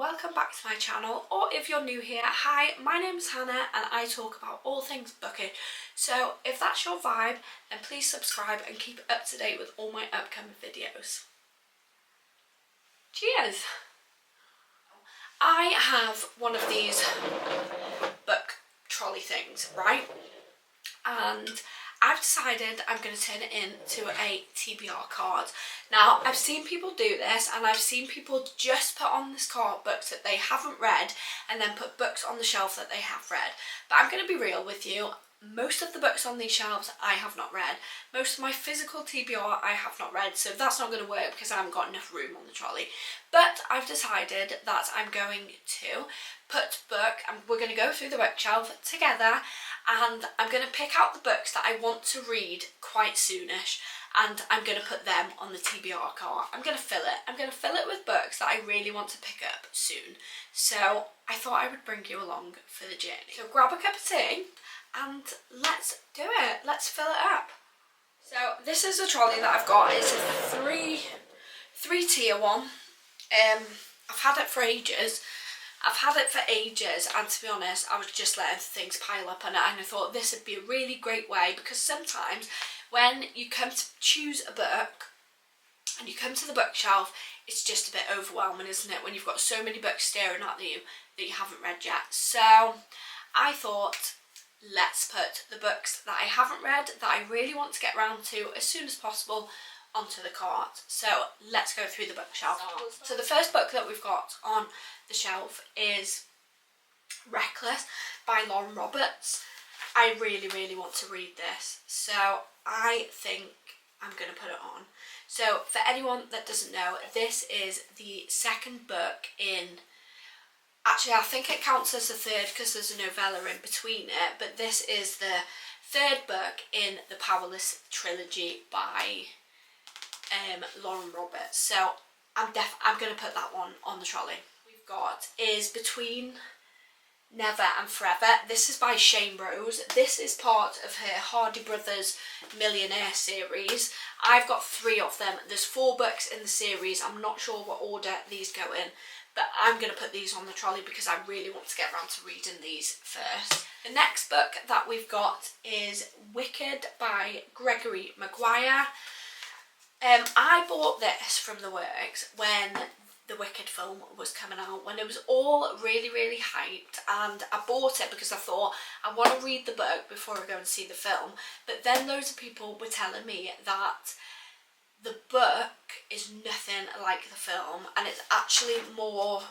welcome back to my channel, or if you're new here, hi, my name's Hannah and I talk about all things bookish. So if that's your vibe, then please subscribe and keep up to date with all my upcoming videos. Cheers! I have one of these book trolley things, right? And I've decided I'm going to turn it into a TBR card. Now, I've seen people do this, and I've seen people just put on this card books that they haven't read and then put books on the shelf that they have read. But I'm going to be real with you. Most of the books on these shelves I have not read. Most of my physical TBR I have not read, so that's not going to work because I haven't got enough room on the trolley. But I've decided that I'm going to we're going to go through the bookshelf together, and I'm going to pick out the books that I want to read quite soonish, and I'm going to put them on the TBR cart. I'm going to fill it with books that I really want to pick up soon. So I thought I would bring you along for the journey. So grab a cup of tea and let's do it. Let's fill it up. So this is a trolley that I've got. It's a three tier one. I've had it for ages. And to be honest, I was just letting things pile up on it, and I thought this would be a really great way, because sometimes when you come to choose a book and you come to the bookshelf, it's just a bit overwhelming, isn't it, when you've got so many books staring at you that you haven't read yet. So I thought, let's put the books that I haven't read, that I really want to get round to as soon as possible, onto the cart. So let's go through the bookshelf. So the first book that we've got on the shelf is Reckless by Lauren Roberts. I really want to read this, so I think I'm going to put it on. So for anyone that doesn't know, this is the second book in, actually I think it counts as the third because there's a novella in between it, but this is the third book in the Powerless trilogy by Lauren Roberts. So I'm going to put that one on the trolley. We've got is Between Never and Forever. This is by Shane Rose. This is part of her Hardy Brothers Millionaire series. I've got 3 of them. There's 4 books in the series. I'm not sure what order these go in, but I'm going to put these on the trolley because I really want to get around to reading these first. The next book that we've got is Wicked by Gregory Maguire. I bought this from the works when the Wicked film was coming out, when it was all really hyped, and I bought it because I thought I want to read the book before I go and see the film. But then loads of people were telling me that the book is nothing like the film, and it's actually more,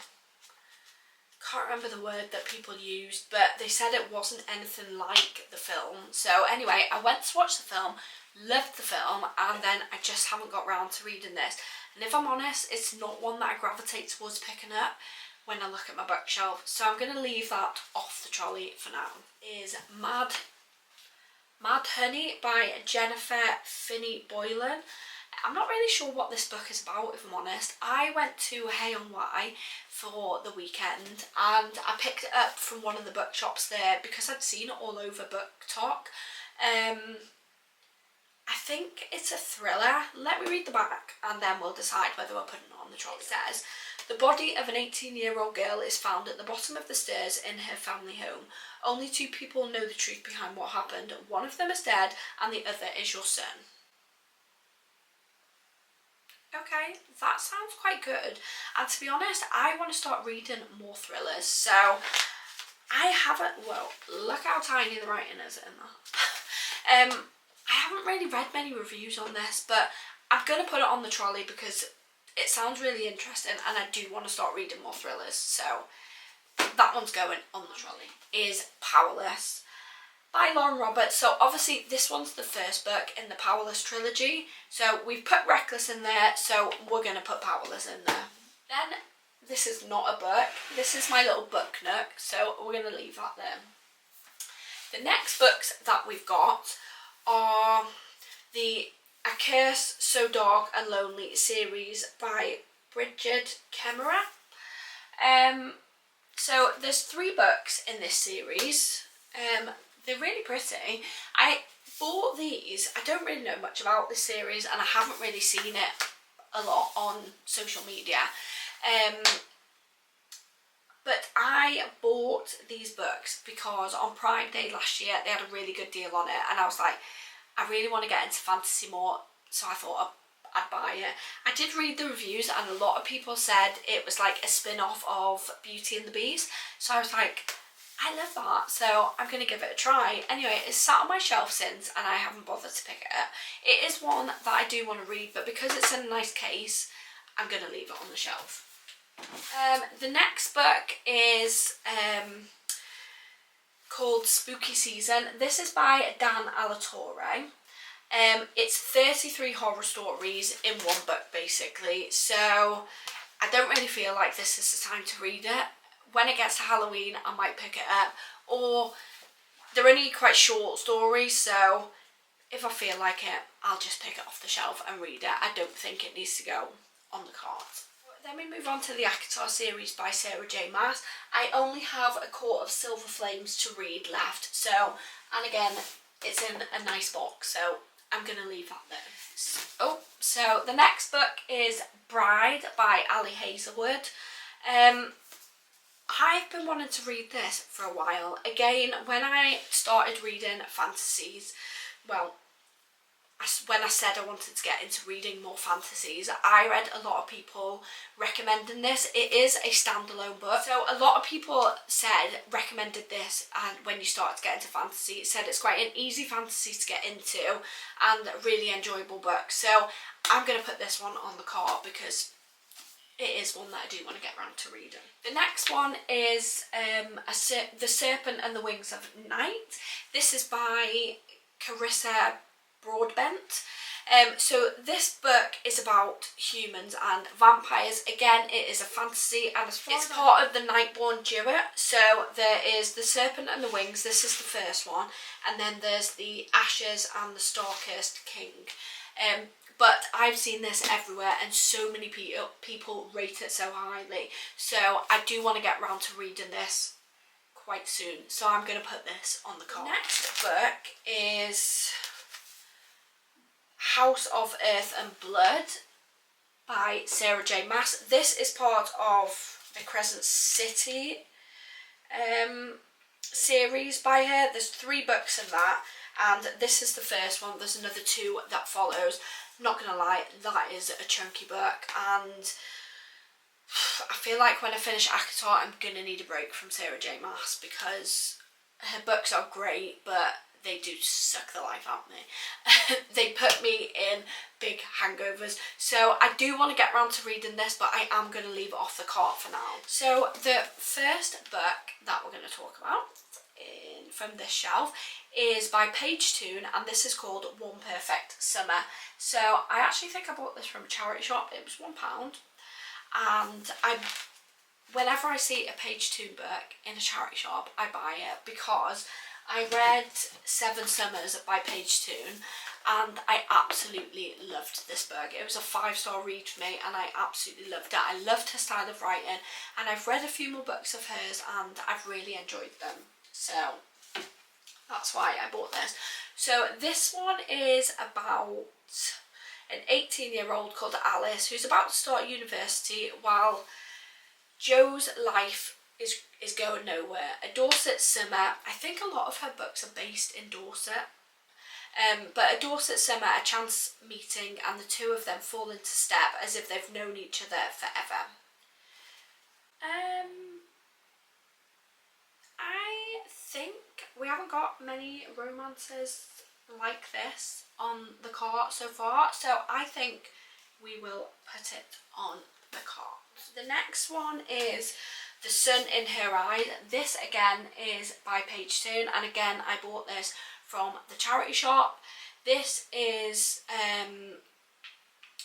can't remember the word that people used, but they said it wasn't anything like the film. So anyway, I went to watch the film, loved the film, and then I just haven't got round to reading this. And if I'm honest, it's not one that I gravitate towards picking up when I look at my bookshelf. So I'm going to leave that off the trolley for now. Is Mad Honey by Jennifer Finney Boylan. I'm not really sure what this book is about, if I'm honest. I went to Hay-on-Wye for the weekend and I picked it up from one of the bookshops there because I'd seen it all over BookTok. I think it's a thriller. Let me read the back and then we'll decide whether we're putting it on the trolley. It says, the body of an 18-year-old girl is found at the bottom of the stairs in her family home. Only 2 people know the truth behind what happened. One of them is dead and the other is your son. Okay, that sounds quite good. And to be honest, I want to start reading more thrillers. So I haven't, well, look how tiny the writing is in that. I haven't really read many reviews on this, but I'm going to put it on the trolley because it sounds really interesting and I do want to start reading more thrillers. So that one's going on the trolley. Is Powerless by Lauren Roberts. So obviously this one's the first book in the Powerless trilogy. So we've put Reckless in there, so we're going to put Powerless in there. Then this is not a book. This is my little book nook, so we're going to leave that there. The next books that we've got are the A Curse So Dark and Lonely series by Bridget Kemmerer. So there's 3 books in this series. They're really pretty. I bought these. I don't really know much about this series and I haven't really seen it a lot on social media. But I bought these books because on Prime Day last year they had a really good deal on it, and I was like, I really want to get into fantasy more, so I thought I'd buy it. I did read the reviews and a lot of people said it was like a spin-off of Beauty and the Beast, so I was like, I love that, so I'm going to give it a try. Anyway, it's sat on my shelf since and I haven't bothered to pick it up. It is one that I do want to read, but because it's in a nice case, I'm going to leave it on the shelf. The next book is called Spooky Season. This is by Dan Alatorre. It's 33 horror stories in one book basically, so I don't really feel like this is the time to read it. When it gets to Halloween I might pick it up, or they're only quite short stories, so if I feel like it I'll just pick it off the shelf and read it. I don't think it needs to go on the cart. Then we move on to the ACOTAR series by Sarah J Maas. I only have A Court of Silver Flames to read left, so, and again it's in a nice box, so I'm going to leave that there. So the next book is Bride by Ali Hazelwood. I've been wanting to read this for a while. Again, when I started reading fantasies, well, when I said I wanted to get into reading more fantasies, I read a lot of people recommending this. It is a standalone book, so a lot of people recommended this, and when you start to get into fantasy, said it's quite an easy fantasy to get into and a really enjoyable book. So I'm going to put this one on the cart because it is one that I do want to get around to reading. The next one is The Serpent and the Wings of Night. This is by Carissa Broadbent. So this book is about humans and vampires. Again, it is a fantasy, and it's part of the Nightborn duet. So there is The Serpent and the Wings, this is the first one, and then there's The Ashes and the Star-Cursed King. But I've seen this everywhere and so many people rate it so highly, so I do want to get around to reading this quite soon, so I'm going to put this on the cart. The next book is House of Earth and Blood by Sarah J Maas. This is part of the Crescent City series by her. There's 3 books in that, and this is the first one. There's another 2 that follows. Not gonna lie, that is a chunky book, and I feel like when I finish ACOTAR I'm gonna need a break from Sarah J Maas because her books are great, but they do suck the life out of me. They put me in big hangovers, so I do want to get around to reading this, but I am going to leave it off the cart for now. So the first book that we're going to talk about from this shelf is by Page Toon, and this is called One Perfect Summer. So I actually think I bought this from a charity shop. It was £1, and whenever I see a Page Toon book in a charity shop I buy it, because I read 7 Summers by Page Toon and I absolutely loved this book. It was a 5-star read for me and I absolutely loved it. I loved her style of writing, and I've read a few more books of hers and I've really enjoyed them. So that's why I bought this. So this one is about an 18-year-old called Alice who's about to start university while Joe's life is going nowhere. A Dorset summer. I think a lot of her books are based in Dorset. But a Dorset summer, a chance meeting, and the 2 of them fall into step as if they've known each other forever. I think we haven't got many romances like this on the cart so far, so I think we will put it on the cart. The next one is The Sun in Her Eyes. This again is by Page Toon, and again I bought this from the charity shop. This is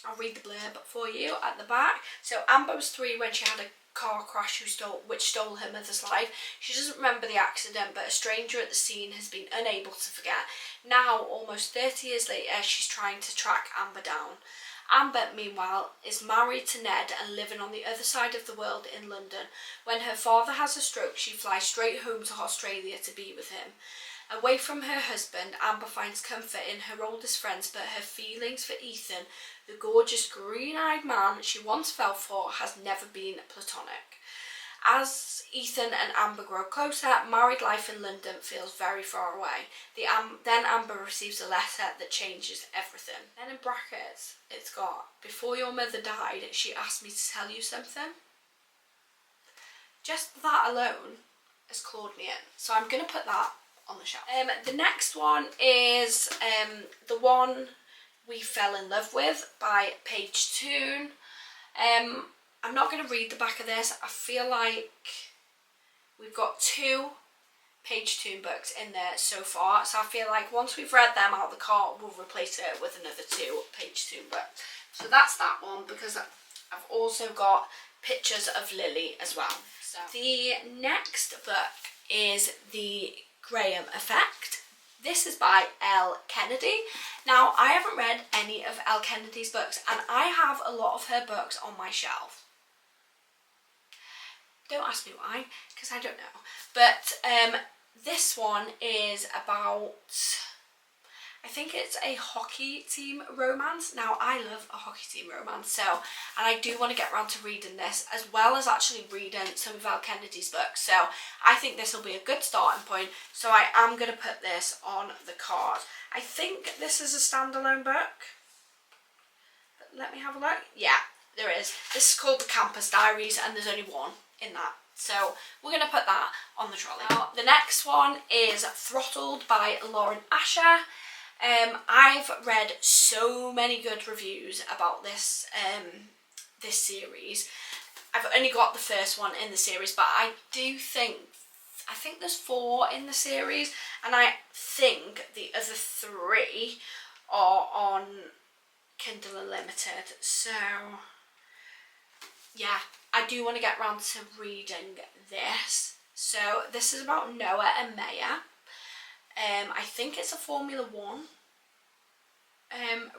I'll read the blurb for you at the back. So Amber was 3 when she had a car crash which stole her mother's life. She doesn't remember the accident, but a stranger at the scene has been unable to forget. Now, almost 30 years later, she's trying to track Amber down. Amber, meanwhile, is married to Ned and living on the other side of the world in London. When her father has a stroke, she flies straight home to Australia to be with him. Away from her husband, Amber finds comfort in her oldest friends, but her feelings for Ethan, the gorgeous green-eyed man she once fell for, has never been platonic. As Ethan and Amber grow closer, married life in London feels very far away. Then Amber receives a letter that changes everything. Then in brackets, it's got, before your mother died, she asked me to tell you something. Just that alone has clawed me in. So I'm going to put that on the shelf. The next one is The One We Fell in Love With by Paige Toon. I'm not going to read the back of this. I feel like we've got 2 Paige Toon books in there so far, so I feel like once we've read them out of the cart, we'll replace it with another 2 Paige Toon books. So that's that one, because I've also got pictures of Lily as well. So the next book is The Graham Effect. This is by Elle Kennedy. Now, I haven't read any of Elle Kennedy's books, and I have a lot of her books on my shelf. Don't ask me why, because I don't know. But this one is about, I think it's a hockey team romance. Now, I love a hockey team romance, so, and I do want to get around to reading this, as well as actually reading some of Elle Kennedy's books. So I think this will be a good starting point. So I am going to put this on the card. I think this is a standalone book. But let me have a look. Yeah, there is. This is called The Campus Diaries, and there's only one in that, so we're going to put that on the trolley. Now, the next one is Throttled by Lauren Asher. I've read so many good reviews about this this series. I've only got the first one in the series, but I think there's 4 in the series, and I think the other 3 are on Kindle Unlimited. So yeah, I do want to get around to reading this. So this is about Noah and Maya. I think it's a Formula 1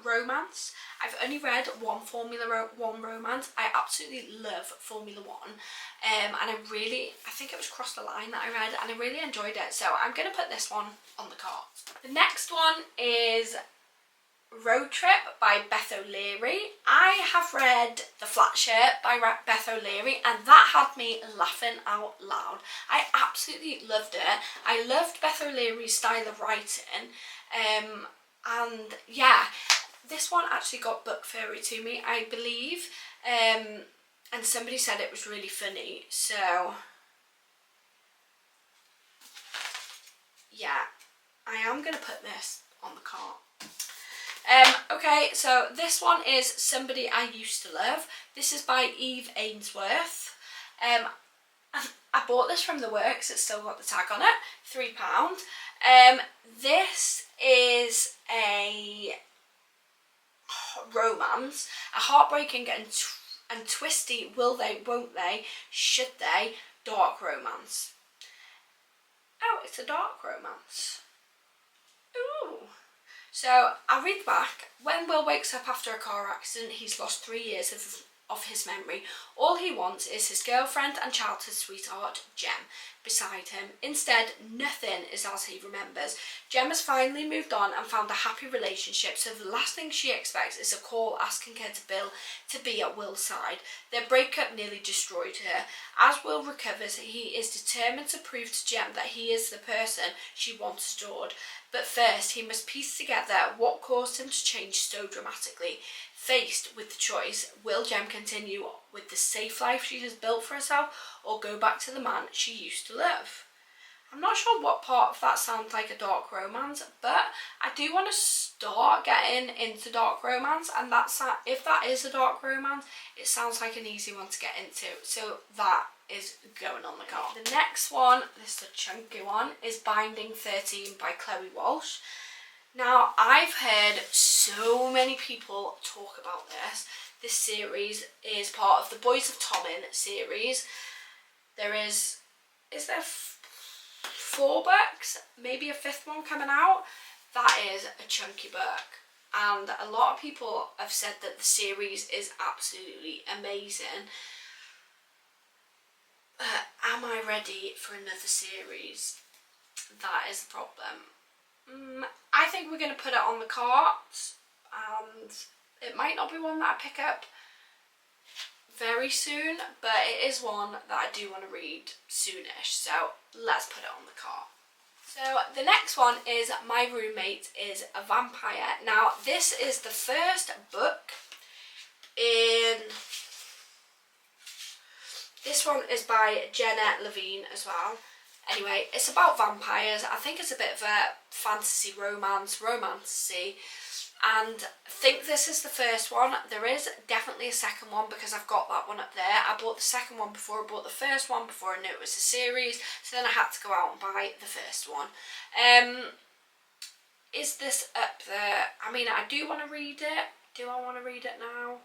romance. I've only read one Formula 1 romance. I absolutely love Formula 1. And I think it was Cross the Line that I read, and I really enjoyed it. So I'm going to put this one on the cart. The next one is Road Trip by Beth O'Leary. I have read The Flat Shirt by Beth O'Leary, and that had me laughing out loud. I absolutely loved it. I loved Beth O'Leary's style of writing, and yeah, this one actually got book fairy to me, I believe, and somebody said it was really funny. So yeah, I am going to put this on the cart. Okay, so this one is Somebody I Used to Love. This is by Eve Ainsworth. I bought this from the works, it's still got the tag on it, £3. This is a romance, a heartbreaking and twisty will they, won't they, should they, dark romance. Oh, it's a dark romance. Ooh. So I'll read back. When Will wakes up after a car accident, he's lost 3 years of his memory. All he wants is his girlfriend and childhood sweetheart, Jem, beside him. Instead, nothing is as he remembers. Jem has finally moved on and found a happy relationship, so the last thing she expects is a call asking her to be at Will's side. Their breakup nearly destroyed her. As Will recovers, he is determined to prove to Jem that he is the person she once adored. But first, he must piece together what caused him to change so dramatically. Faced with the choice, will Jem continue with the safe life she has built for herself, or go back to the man she used to love? I'm not sure what part of that sounds like a dark romance, but I do want to start getting into dark romance, and if that is a dark romance, it sounds like an easy one to get into. So that is going on the card. The next one, this is a chunky one, is Binding 13 by Chloe Walsh. Now, I've heard so many people talk about this. This series is part of the Boys of Tommen series. There is there 4 books? Maybe a 5th one coming out? That is a chunky book. And a lot of people have said that the series is absolutely amazing. Am I ready for another series? That is the problem. I think we're going to put it on the cart, and it might not be one that I pick up very soon, but it is one that I do want to read soonish, so let's put it on the cart. So the next one is My Roommate is a Vampire. Now this is the first book in... This one is by Jenna Levine as well. Anyway, it's about vampires. I think it's a bit of a fantasy romancy. And I think this is the first one. There is definitely a second one because I've got that one up there. I bought the second one before I bought the first one, before I knew it was a series. So then I had to go out and buy the first one. Is this up there? I mean, I do want to read it. Do I want to read it now?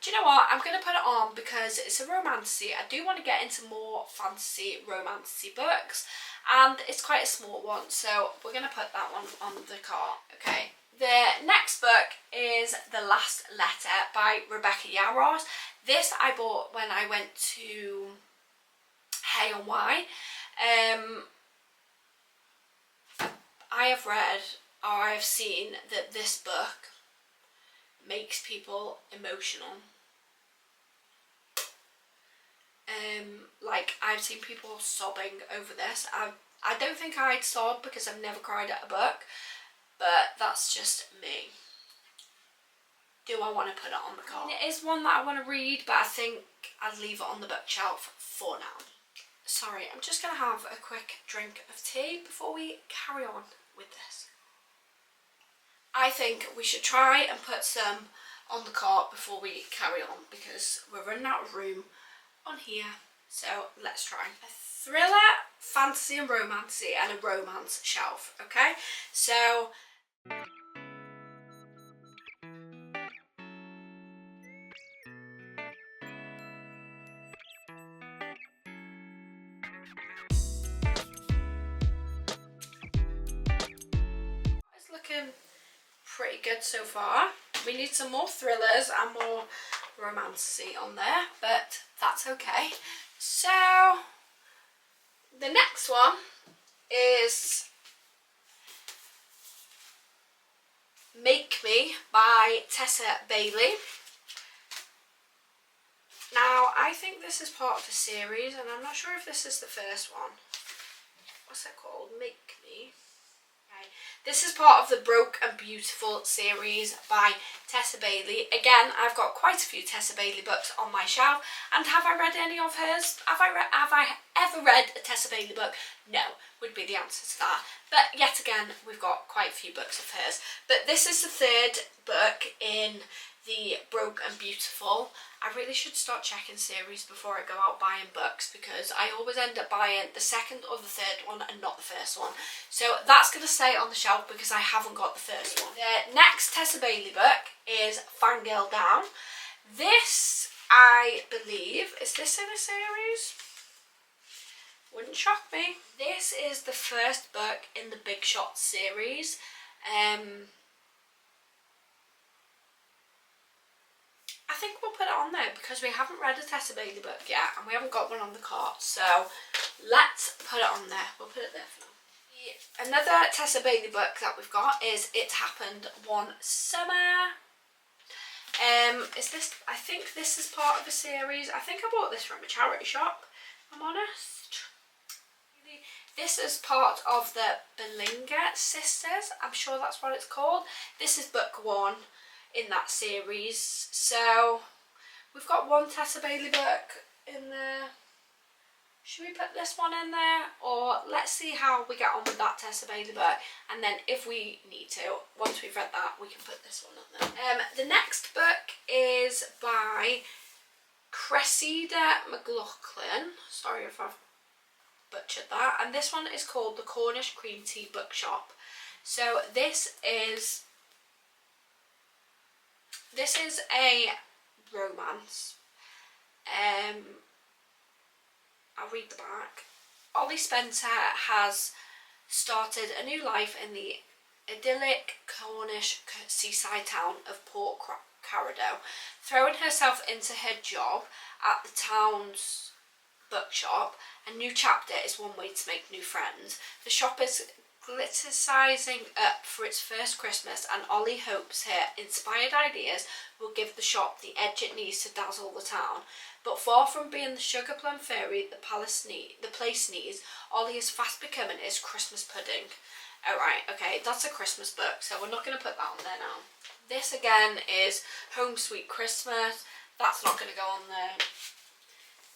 Do you know what? I'm going to put it on because it's a romancy. I do want to get into more fantasy romancy books, and it's quite a small one, so we're going to put that one on the cart. Okay. The next book is The Last Letter by Rebecca Yarros. This I bought when I went to Hay on Wye. I have read, or I have seen, that this book makes people emotional. Like, I've seen people sobbing over this. I don't think I'd sob because I've never cried at a book, but that's just me. Do I want to put it on the cart? It is one that I want to read, but I think I'll leave it on the bookshelf for now. Sorry, I'm just going to have a quick drink of tea before we carry on with this. I think we should try and put some on the cart before we carry on because we're running out of room on here. So let's try. A thriller, fantasy and romancy, and a romance shelf. Okay, so it's looking pretty good so far. We need some more thrillers and more romancy on there, but that's okay. So the next one is Make Me by Tessa Bailey. Now I think this is part of a series, and I'm not sure if this is the first one. What's that called? Make Me. This is part of the Broke and Beautiful series by Tessa Bailey. Again, I've got quite a few Tessa Bailey books on my shelf. And have I read any of hers? Have I ever read a Tessa Bailey book? No, would be the answer to that. But yet again, we've got quite a few books of hers. But this is the third book in the Broke and Beautiful. I really should start checking series before I go out buying books because I always end up buying the second or the third one and not the first one. So that's going to stay on the shelf because I haven't got the first one. The next Tessa Bailey book is Fangirl Down. This, I believe, is this in a series? Wouldn't shock me. This is the first book in the Big Shot series. I think we'll put it on there because we haven't read a Tessa Bailey book yet and we haven't got one on the cart, so let's put it on there. We'll put it there for now. Another Tessa Bailey book that we've got is It Happened One Summer. Is this? I think this is part of a series. I think I bought this from a charity shop, if I'm honest. This is part of the Bellinger sisters. I'm sure that's what it's called. This is book one in that series. So we've got one Tessa Bailey book in there. Should we put this one in there, or let's see how we get on with that Tessa Bailey book, and then if we need to, once we've read that, we can put this one on there. The next book is by Cressida McLaughlin. Sorry if I've butchered that. And this one is called The Cornish Cream Tea Bookshop. So this is a romance. I'll read the back. Ollie Spencer has started a new life in the idyllic Cornish seaside town of Port Carado. Throwing herself into her job at the town's bookshop, a new chapter is one way to make new friends. The shop is glitterizing up for its first Christmas, and Ollie hopes her inspired ideas will give the shop the edge it needs to dazzle the town. But far from being the sugar plum fairy the place needs, Ollie is fast becoming his Christmas pudding. Alright, okay, that's a Christmas book, so we're not going to put that on there now. This again is Home Sweet Christmas. That's not going to go on there.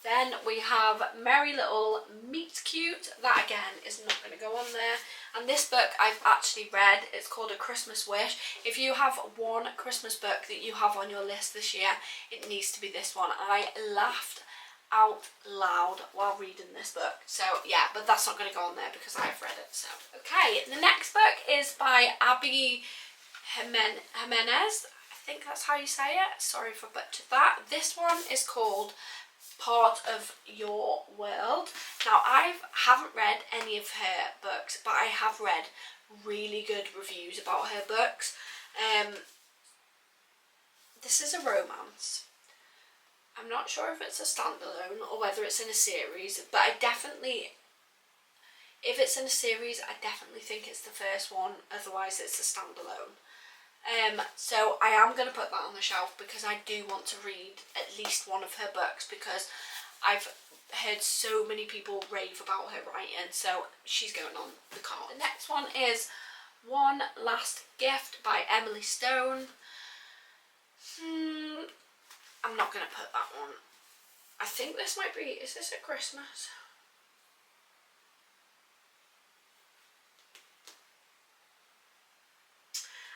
Then we have Merry Little Meet Cute. That again is not going to go on there. And this book I've actually read. It's called A Christmas Wish. If you have one Christmas book that you have on your list this year, it needs to be this one. I laughed out loud while reading this book. So yeah, but that's not going to go on there because I've read it. So okay, the next book is by Abby Jimenez. I think that's how you say it. Sorry if I butchered that. This one is called Part of Your World. Now I haven't read any of her books, but I have read really good reviews about her books. This is a romance. I'm not sure if it's a standalone or whether it's in a series, but if it's in a series, I definitely think it's the first one, otherwise it's a standalone. So I am going to put that on the shelf because I do want to read at least one of her books because I've heard so many people rave about her writing, so she's going on the card. The next one is One Last Gift by Emily Stone. I'm not going to put that one. I think this might be, is this at Christmas?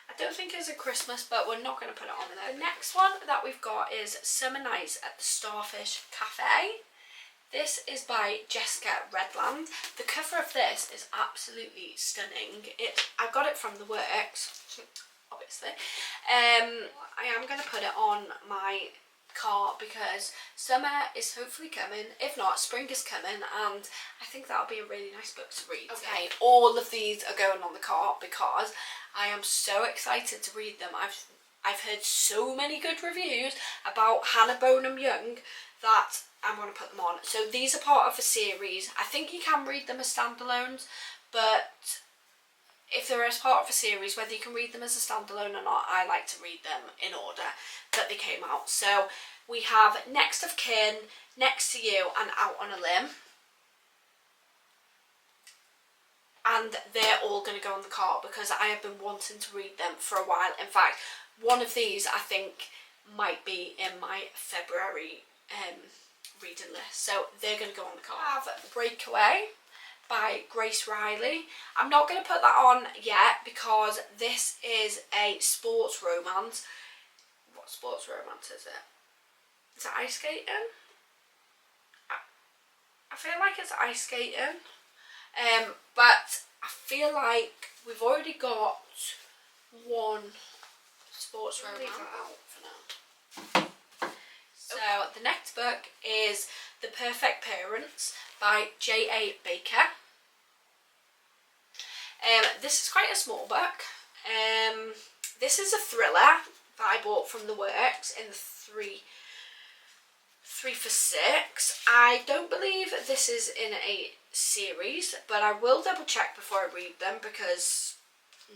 I don't think it's a Christmas, but we're not going to put it on there. The next one that we've got is Summer Nights at the Starfish Cafe. This is by Jessica Redland. The cover of this is absolutely stunning. I got it from the works, obviously. I am going to put it on my cart because summer is hopefully coming. If not, spring is coming, and I think that'll be a really nice book to read. Okay, all of these are going on the cart because I am so excited to read them. I've heard so many good reviews about Hannah Bonham Young that I'm going to put them on. So these are part of a series. I think you can read them as standalones, but if they're as part of a series, whether you can read them as a standalone or not, I like to read them in order that they came out. So we have Next of Kin, Next to You, and Out on a Limb. And they're all going to go on the cart because I have been wanting to read them for a while. In fact, one of these I think might be in my February reading list. So they're going to go on the cart. I have Breakaway by Grace Riley. I'm not going to put that on yet because this is a sports romance. What sports romance is it? Is it ice skating? I feel like it's ice skating. But I feel like we've already got one sports romance out for now. So the next book is The Perfect Parents by J.A. Baker. This is quite a small book. This is a thriller that I bought from the works in the 3 for $6. I don't believe this is in a series, but I will double check before I read them because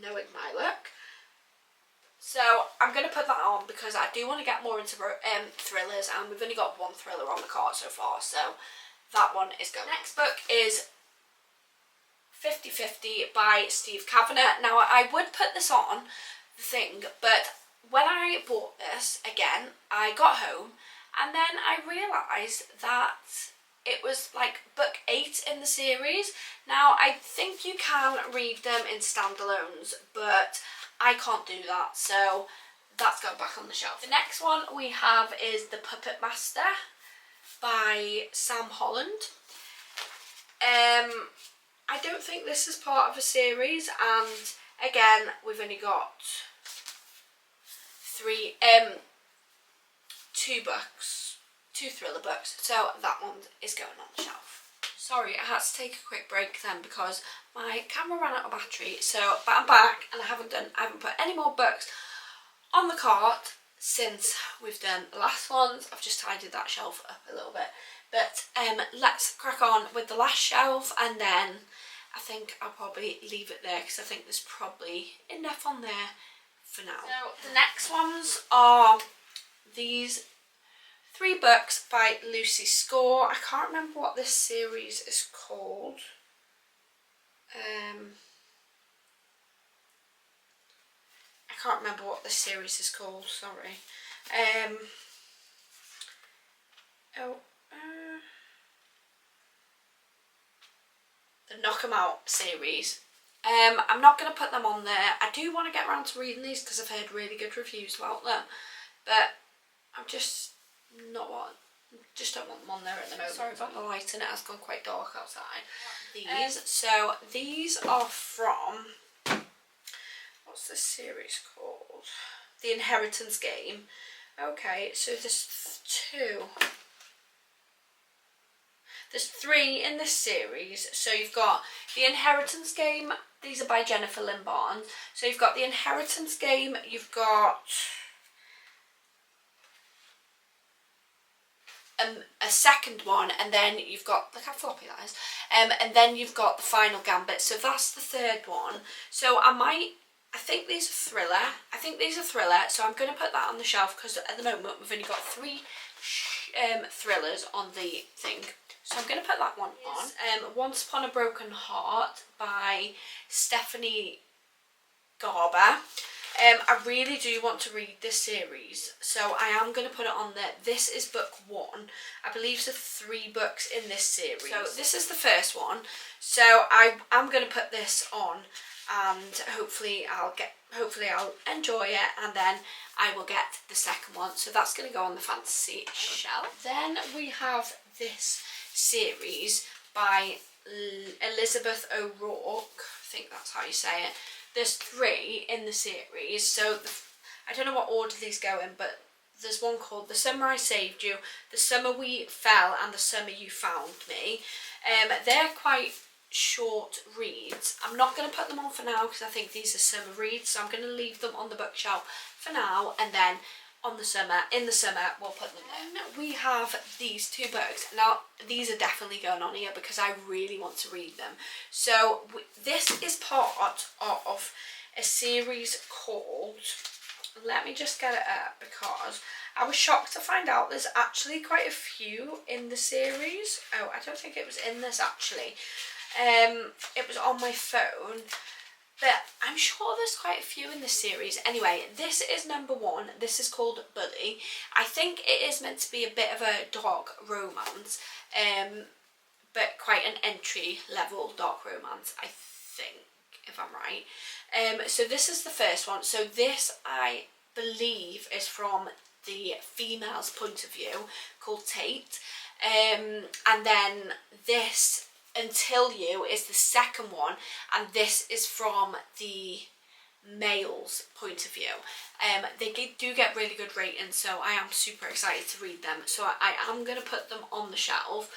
knowing my luck. So I'm going to put that on because I do want to get more into thrillers, and we've only got one thriller on the cart so far, so that one is going. Next book is 50/50 by Steve Kavanagh. Now I would put this on the thing, but when I bought this again, I got home and then I realised that it was like book 8 in the series. Now I think you can read them in standalones, but I can't do that, so that's going back on the shelf. The next one we have is The Puppet Master by Sam Holland. I don't think this is part of a series, and again we've only got 2 thriller books, so that one is going on the shelf. Sorry, I had to take a quick break then because my camera ran out of battery, but I'm back and I haven't put any more books on the cart since we've done the last ones. I've just tidied that shelf up a little bit, but let's crack on with the last shelf and then I think I'll probably leave it there because I think there's probably enough on there for now. So the next ones are these 3 books by Lucy Score. I can't remember what this series is called. I can't remember what this series is called, sorry. The Knock 'Em Out series. I'm not going to put them on there. I do want to get around to reading these because I've heard really good reviews about them, but I'm just not want. Just don't want them on there at the moment. Sorry about the lighting, it has gone quite dark outside. So these are from, what's this series called? The Inheritance Game. Okay, so there's 3 in this series. So you've got The Inheritance Game. These are by Jennifer Lynn Barnes. So you've got The Inheritance Game. You've got a second one, and then you've got, look how floppy that is, and then you've got The Final Gambit. So that's the 3rd one. So I think these are thriller. So I'm going to put that on the shelf because at the moment we've only got 3 thrillers on the thing. So I'm going to put that one on. Once Upon a Broken Heart by Stephanie Garber. I really do want to read this series, so I am going to put it on there. This is book 1. I believe there's 3 books in this series. So this is the first one. So I'm going to put this on, and hopefully I'll enjoy it, and then I will get the second one. So that's going to go on the fantasy shelf. Then we have this series by Elizabeth O'Rourke. I think that's how you say it. There's 3 in the series, so I don't know what order these go in, but there's one called The Summer I Saved You, The Summer We Fell, and The Summer You Found Me. They're quite short reads. I'm not going to put them on for now because I think these are summer reads, so I'm going to leave them on the bookshelf for now, and then in the summer we'll put them in. We have these 2 books. Now these are definitely going on here because I really want to read them. So this is part of a series called, let me just get it up because I was shocked to find out there's actually quite a few in the series. Oh, I don't think it was in this actually. It was on my phone. But I'm sure there's quite a few in this series. Anyway, this is number 1. This is called Bully. I think it is meant to be a bit of a dark romance, but quite an entry level dark romance, I think, if I'm right. So this is the first one. So this, I believe, is from the female's point of view, called Tate. And then this, Until You, is the second one, and this is from the male's point of view. They do get really good ratings, so I am super excited to read them. So I am going to put them on the shelf.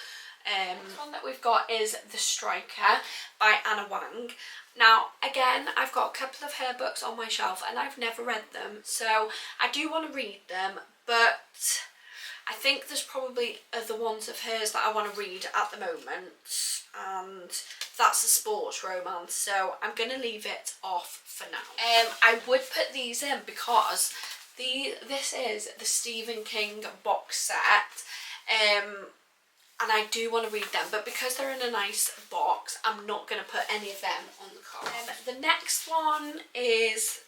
The one that we've got is The Striker by Anna Wang. Now, again, I've got a couple of her books on my shelf and I've never read them, so I do want to read them, but I think there's probably other ones of hers that I want to read at the moment, and that's a sports romance, so I'm going to leave it off for now. I would put these in because this is the Stephen King box set, and I do want to read them, but because they're in a nice box, I'm not going to put any of them on the card. The next one is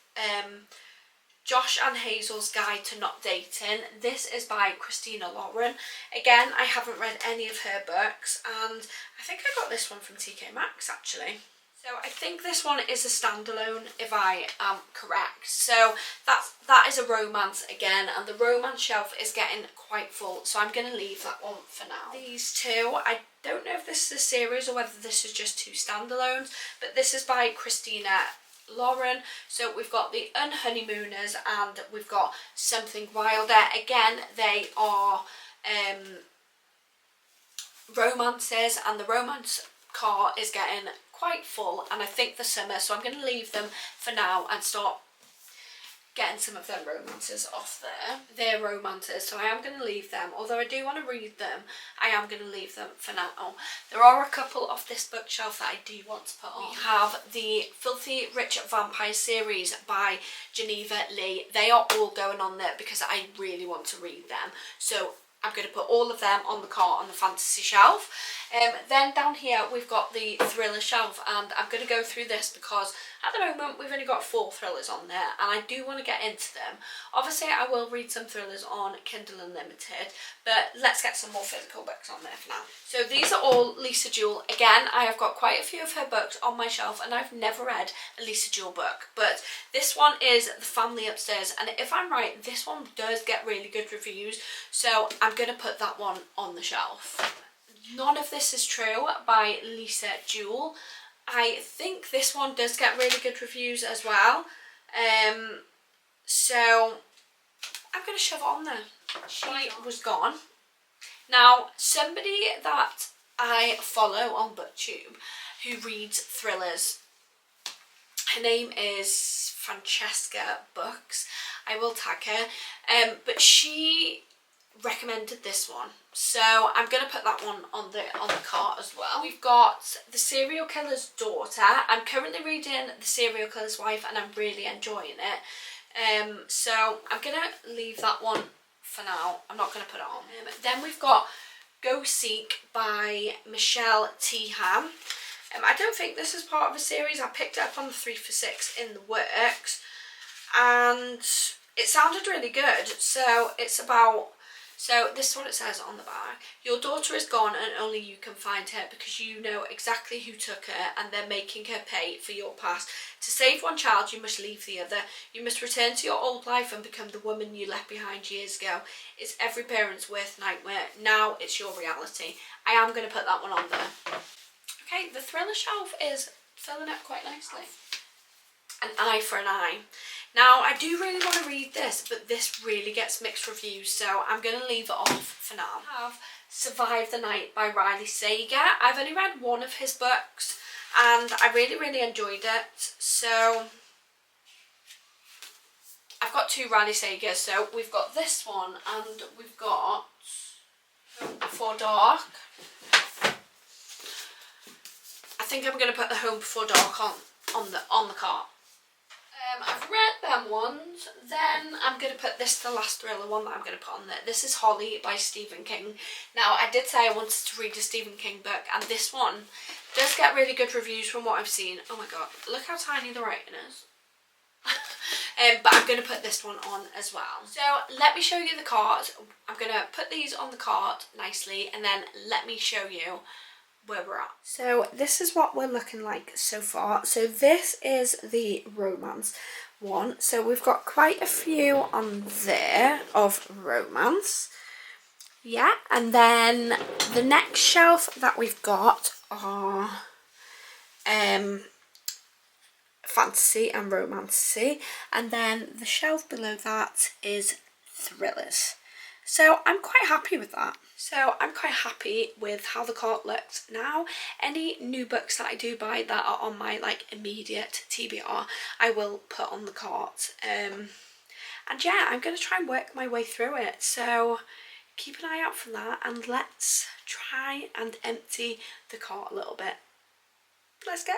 Josh and Hazel's Guide to Not Dating. This is by Christina Lauren. Again, I haven't read any of her books, and I think I got this one from TK Maxx actually. So I think this one is a standalone, if I am correct. So that is a romance again, and the romance shelf is getting quite full, so I'm going to leave that one for now. These 2, I don't know if this is a series or whether this is just 2 standalones, but this is by Christina Lauren. So we've got The Unhoneymooners and we've got Something Wilder. Again, they are romances, and the romance car is getting quite full, and I think the summer, so I'm going to leave them for now and start getting some of them romances off there. They're romances, so I am going to leave them. Although I do want to read them, I am going to leave them for now. There are a couple off this bookshelf that I do want to put on. We have the Filthy Rich Vampire series by Geneva Lee. They are all going on there because I really want to read them. So I'm going to put all of them on the cart on the fantasy shelf. Then down here we've got the thriller shelf, and I'm going to go through this because at the moment we've only got 4 thrillers on there and I do want to get into them. Obviously I will read some thrillers on Kindle Unlimited, but let's get some more physical books on there for now. So these are all Lisa Jewell. Again, I have got quite a few of her books on my shelf and I've never read a Lisa Jewell book, but this one is The Family Upstairs, and if I'm right, this one does get really good reviews, so I'm going to put that one on the shelf. None of This Is True by Lisa Jewell. I think this one does get really good reviews as well. So I'm going to shove it on there. She was gone. Now, somebody that I follow on Booktube who reads thrillers, her name is Francesca Books. I will tag her. But she recommended this one, so I'm going to put that one on the cart as well. We've got The Serial Killer's Daughter. I'm currently reading The Serial Killer's Wife and I'm really enjoying it. So I'm going to leave that one for now. I'm not going to put it on. Then we've got Go Seek by Michelle T. Ham. I don't think this is part of a series. I picked it up on the 3 for 6 in the works and it sounded really good. So it's about, so this is what it says on the back. Your daughter is gone and only you can find her because you know exactly who took her and they're making her pay for your past. To save one child, you must leave the other. You must return to your old life and become the woman you left behind years ago. It's every parent's worst nightmare. Now it's your reality. I am going to put that one on there. Okay, the thriller shelf is filling up quite nicely. An Eye for an Eye. Now, I do really want to read this, but this really gets mixed reviews, so I'm going to leave it off for now. I have Survive the Night by Riley Sager. I've only read one of his books, and I really enjoyed it. So, I've got 2 Riley Sagers, so we've got this one, and we've got Home Before Dark. I think I'm going to put the Home Before Dark on the cart. I've read them ones, then I'm going to put this, the last thriller one that I'm going to put on there. This is Holly by Stephen King. Now, I did say I wanted to read a Stephen King book, and this one does get really good reviews from what I've seen. Oh my god, look how tiny the writing is. But I'm going to put this one on as well. So, let me show you the cart. I'm going to put these on the cart nicely, and then let me show you where we're at. So this is what we're looking like so far. So this is the romance one. So we've got quite a few on there of romance. Yeah, and then the next shelf that we've got are fantasy and romancy, and then the shelf below that is thrillers. So I'm quite happy with that. So I'm quite happy with how the cart looks now. Any new books that I do buy that are on my like immediate TBR, I will put on the cart. And yeah, I'm going to try and work my way through it. So keep an eye out for that, and let's try and empty the cart a little bit. Let's go.